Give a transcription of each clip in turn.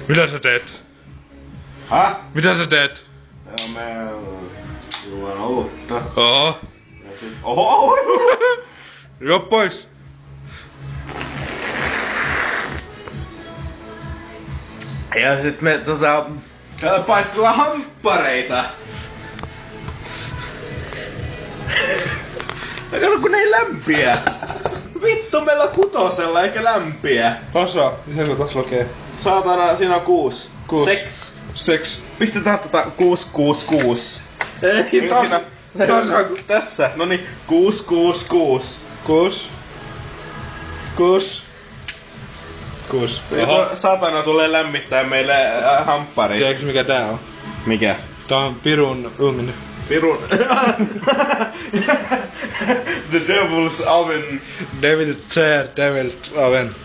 Mitä sä teet? Häh? Mitä sä teet? Joo, me juon olutta. Oho. Ja sit... Oho! Juo pois. Ja sit me paistellaan hamppareita. Kato kun ne ei lämpiä. Vittu, meillä on kutosella eikä lämpiä. Tossa. Mitä tossa lukee? Saatana, siinä on 6. Seks. Pistetään 666. Ei, tässä. Noniin, 666. 6. Saatana tulee lämmittää meille hampparit. Tiedätkö mikä tää on? Mikä? Tää on pirun ugn. Pirun... The Devil's Oven. Devil's Oven.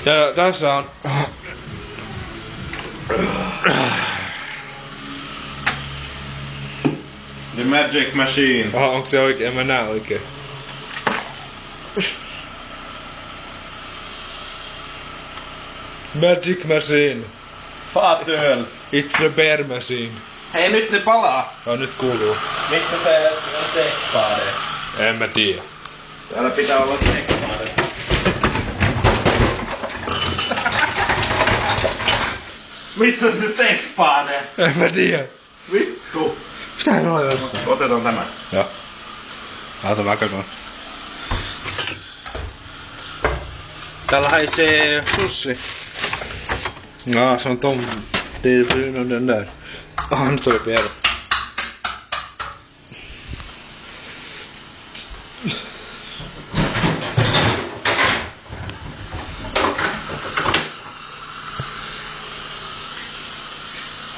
Ja tässä on... The Magic Machine. Aha, onks se oikein? En mä näe oikein. Magic Machine. Faatöl. It's the bear machine. Hei, nyt ne palaa. No nyt kuuluu. Miksi se steakspade? En mä tiedä. Täällä pitää olla steakspade. Missä se steakspade? En mä tiedä. Vittu. Pitää olla jossain. Otetaan tämä. Joo. Ota mä katson. Täällä haisee sussi. No, se on tom. Den där. Ah, nyt tuli pieni.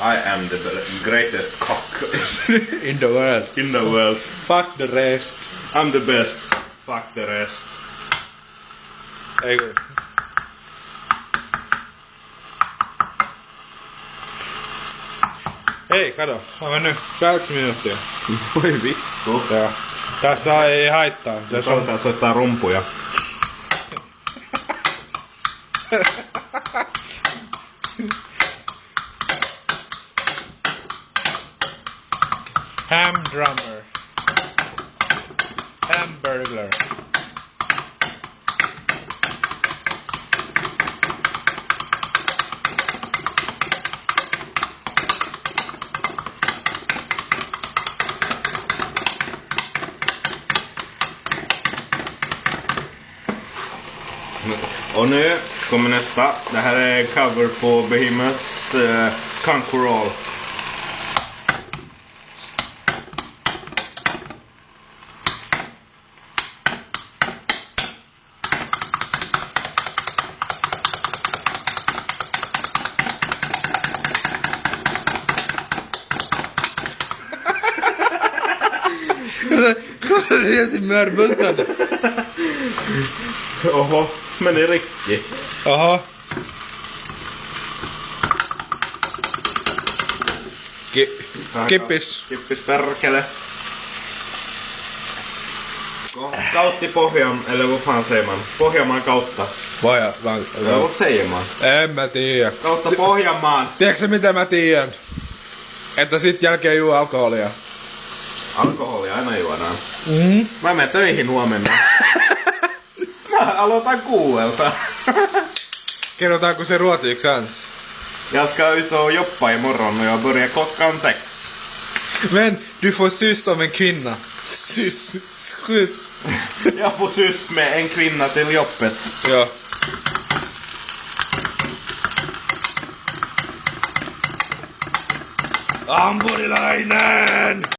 I am the greatest cock In the world. in the world. Fuck the rest. I'm the best. Fuck the rest. Eikö? Hei, kato. On mennyt 8 minuuttia. Voi vittu. Joo. Tässä ei haittaa. Tässä on... Tää soittaa rumpuja. Ham drummer. Hamburger. Och nu kommer nästa. Det här är cover på Behemoths Conquer All. Det är sin mörbultad. Oho, meni rikki. Oho. Kippis. Kippis perkele. Kautti Pohjan, eller vad fan säger man? Pohjanmaan kautta. Vai Eller vad säger man? En mä tiedä. Kautta Pohjanmaan. Tiedätkö mitä mä tiedän? Että sit jälkeen juo alkoholia. Alkoholia aina juodaan. Mm. Mä menen töihin huomenna. Mä aloitan 6. Kerrotaanko se ruotsiksi ens? Jag ska ut och jobba imorgon och jag börjar klockan 6. Men du får syss om en kvinna. Syss. Jag får syss med en kvinna till jobbet. Joo. Ampurilainen!